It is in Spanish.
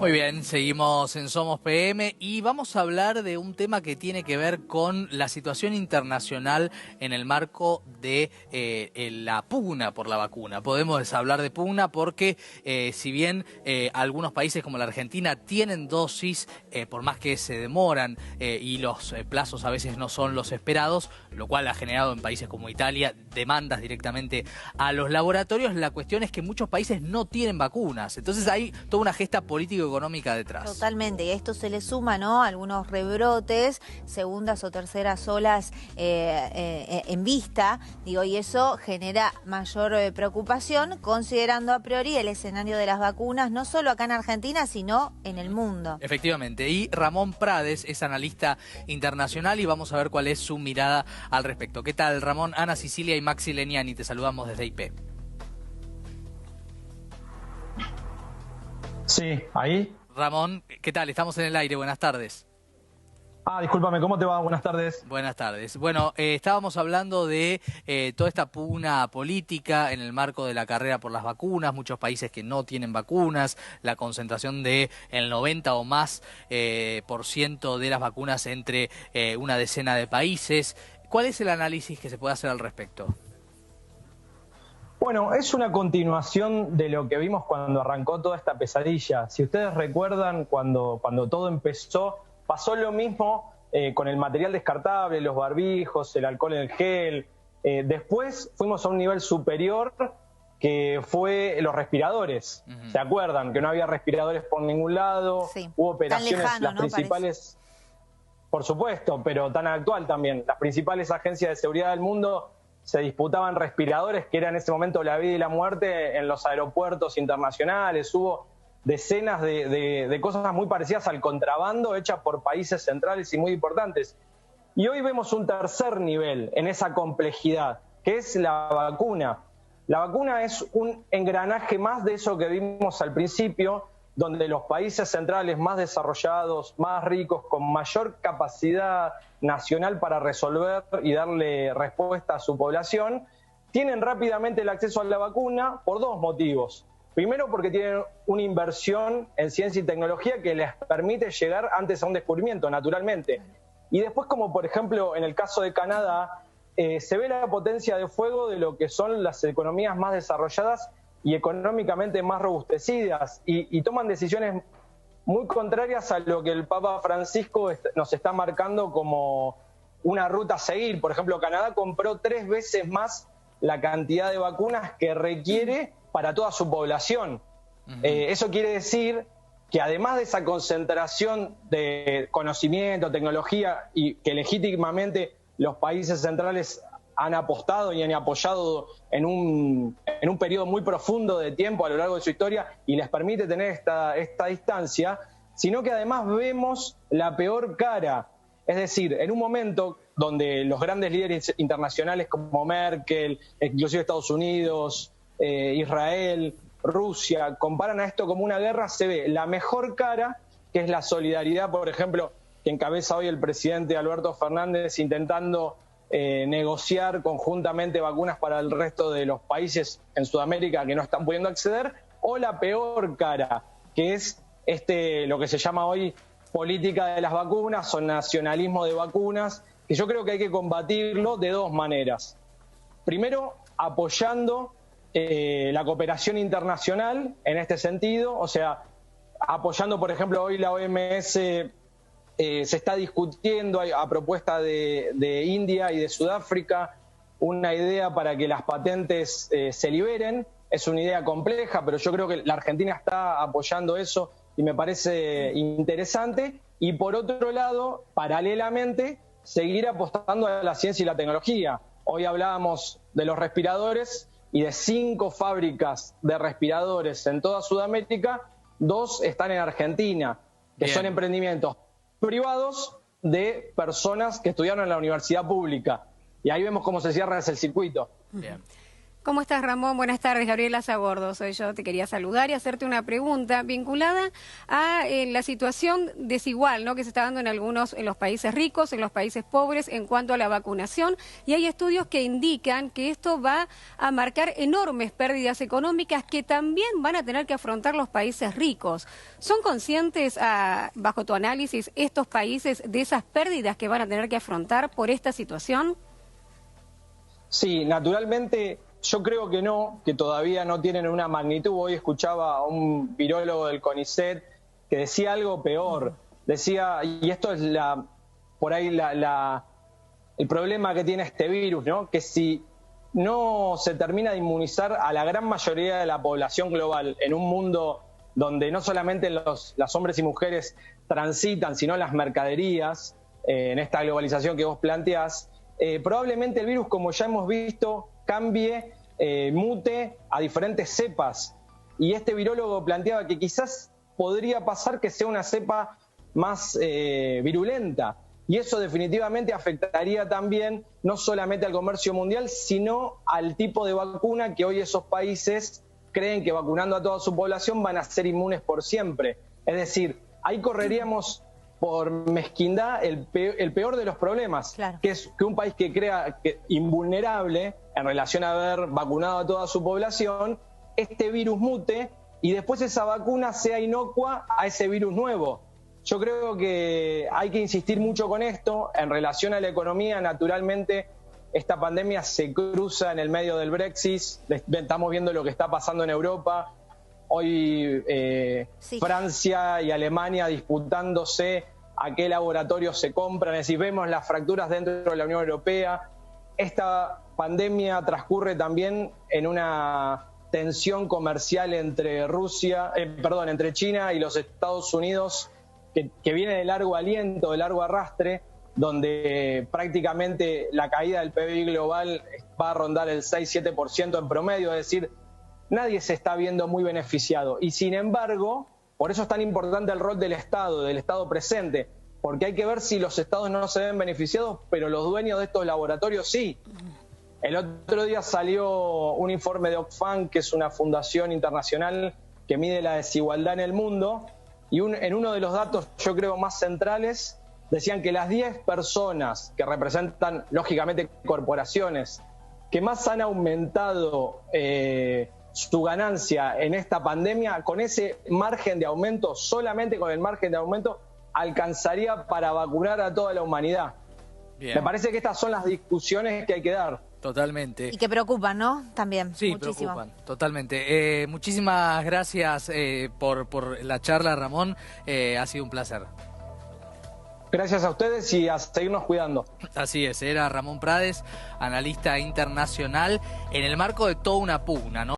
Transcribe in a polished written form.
Muy bien, seguimos en Somos PM y vamos a hablar de un tema que tiene que ver con la situación internacional en el marco de la pugna por la vacuna. Podemos hablar de pugna porque si bien algunos países como la Argentina tienen dosis, por más que se demoran y los plazos a veces no son los esperados, lo cual ha generado en países como Italia demandas directamente a los laboratorios, la cuestión es que muchos países no tienen vacunas. Entonces hay toda una gesta político-económica detrás. Totalmente, y a esto se le suma, ¿no?, algunos rebrotes, segundas o terceras olas en vista, digo, y eso genera mayor preocupación, considerando a priori el escenario de las vacunas, no solo acá en Argentina, sino en el mundo. Efectivamente, y Ramón Prades es analista internacional y vamos a ver cuál es su mirada al respecto. ¿Qué tal, Ramón? Ana Sicilia y Maxi Leniani, te saludamos desde IP. Sí, ahí. Ramón, ¿qué tal? Estamos en el aire, buenas tardes. Discúlpame, ¿cómo te va? Buenas tardes. Buenas tardes. Bueno, estábamos hablando de toda esta pugna política en el marco de la carrera por las vacunas, muchos países que no tienen vacunas, la concentración de el 90 o más por ciento de las vacunas entre una decena de países. ¿Cuál es el análisis que se puede hacer al respecto? Bueno, es una continuación de lo que vimos cuando arrancó toda esta pesadilla. Si ustedes recuerdan, cuando todo empezó, pasó lo mismo con el material descartable, los barbijos, el alcohol en gel. Después fuimos a un nivel superior que fue los respiradores. ¿Se acuerdan? Que no había respiradores por ningún lado, sí. Hubo operaciones, tan lejano, las principales, por supuesto, pero tan actual también. Las principales agencias de seguridad del mundo se disputaban respiradores, que era en ese momento la vida y la muerte en los aeropuertos internacionales. Hubo decenas de cosas muy parecidas al contrabando hechas por países centrales y muy importantes. Y hoy vemos un tercer nivel en esa complejidad, que es la vacuna. La vacuna es un engranaje más de eso que vimos al principio, donde los países centrales más desarrollados, más ricos, con mayor capacidad nacional para resolver y darle respuesta a su población, tienen rápidamente el acceso a la vacuna por dos motivos. Primero, porque tienen una inversión en ciencia y tecnología que les permite llegar antes a un descubrimiento, naturalmente. Y después, como por ejemplo en el caso de Canadá, se ve la potencia de fuego de lo que son las economías más desarrolladas y económicamente más robustecidas, y toman decisiones muy contrarias a lo que el Papa Francisco nos está marcando como una ruta a seguir. Por ejemplo, Canadá compró 3 veces más la cantidad de vacunas que requiere para toda su población. Eso quiere decir que además de esa concentración de conocimiento, tecnología, y que legítimamente los países centrales han apostado y han apoyado en un periodo muy profundo de tiempo a lo largo de su historia y les permite tener esta distancia, sino que además vemos la peor cara. Es decir, en un momento donde los grandes líderes internacionales como Merkel, inclusive Estados Unidos, Israel, Rusia, comparan a esto como una guerra, se ve la mejor cara, que es la solidaridad, por ejemplo, que encabeza hoy el presidente Alberto Fernández intentando negociar conjuntamente vacunas para el resto de los países en Sudamérica que no están pudiendo acceder, o la peor cara, que es lo que se llama hoy política de las vacunas o nacionalismo de vacunas, que yo creo que hay que combatirlo de dos maneras. Primero, apoyando la cooperación internacional en este sentido, o sea, apoyando, por ejemplo, hoy la OMS se está discutiendo a propuesta de India y de Sudáfrica una idea para que las patentes se liberen. Es una idea compleja, pero yo creo que la Argentina está apoyando eso y me parece interesante. Y por otro lado, paralelamente, seguir apostando a la ciencia y la tecnología. Hoy hablábamos de los respiradores y de 5 fábricas de respiradores en toda Sudamérica, 2 están en Argentina, que son emprendimientos privados de personas que estudiaron en la universidad pública. Y ahí vemos cómo se cierra ese circuito. Bien. ¿Cómo estás, Ramón? Buenas tardes, Gabriela Zabordo soy yo. Te quería saludar y hacerte una pregunta vinculada a la situación desigual, ¿no?, que se está dando en los países ricos, en los países pobres en cuanto a la vacunación. Y hay estudios que indican que esto va a marcar enormes pérdidas económicas que también van a tener que afrontar los países ricos. ¿Son conscientes, bajo tu análisis, estos países de esas pérdidas que van a tener que afrontar por esta situación? Sí, naturalmente yo creo que no, que todavía no tienen una magnitud. Hoy escuchaba a un virólogo del CONICET que decía algo peor. Decía, y esto es por ahí el problema que tiene este virus, ¿no? Que si no se termina de inmunizar a la gran mayoría de la población global en un mundo donde no solamente los hombres y mujeres transitan, sino las mercaderías, en esta globalización que vos planteás, probablemente el virus, como ya hemos visto, cambie, mute a diferentes cepas. Y este virólogo planteaba que quizás podría pasar que sea una cepa más virulenta. Y eso definitivamente afectaría también no solamente al comercio mundial, sino al tipo de vacuna que hoy esos países creen que vacunando a toda su población van a ser inmunes por siempre. Es decir, ahí correríamos por mezquindad el peor de los problemas, claro, que es que un país que crea invulnerable en relación a haber vacunado a toda su población, este virus mute y después esa vacuna sea inocua a ese virus nuevo. Yo creo que hay que insistir mucho con esto. En relación a la economía, naturalmente, esta pandemia se cruza en el medio del Brexit. Estamos viendo lo que está pasando en Europa. Hoy sí, Francia y Alemania disputándose a qué laboratorio se compran. Es decir, vemos las fracturas dentro de la Unión Europea. Esta pandemia transcurre también en una tensión comercial entre entre China y los Estados Unidos, que viene de largo aliento, de largo arrastre, donde prácticamente la caída del PBI global va a rondar el 6-7% en promedio, es decir, nadie se está viendo muy beneficiado. Y sin embargo, por eso es tan importante el rol del Estado presente, porque hay que ver si los estados no se ven beneficiados, pero los dueños de estos laboratorios sí. El otro día salió un informe de Oxfam, que es una fundación internacional que mide la desigualdad en el mundo, y en uno de los datos, yo creo, más centrales, decían que las 10 personas que representan, lógicamente, corporaciones, que más han aumentado su ganancia en esta pandemia, con ese margen de aumento, solamente con el margen de aumento, alcanzaría para vacunar a toda la humanidad. Bien. Me parece que estas son las discusiones que hay que dar. Totalmente. Y que preocupan, ¿no? También. Sí, muchísimo. Preocupan, totalmente. Muchísimas gracias por la charla, Ramón. Ha sido un placer. Gracias a ustedes y a seguirnos cuidando. Así es, era Ramón Prades, analista internacional, en el marco de toda una pugna, ¿no?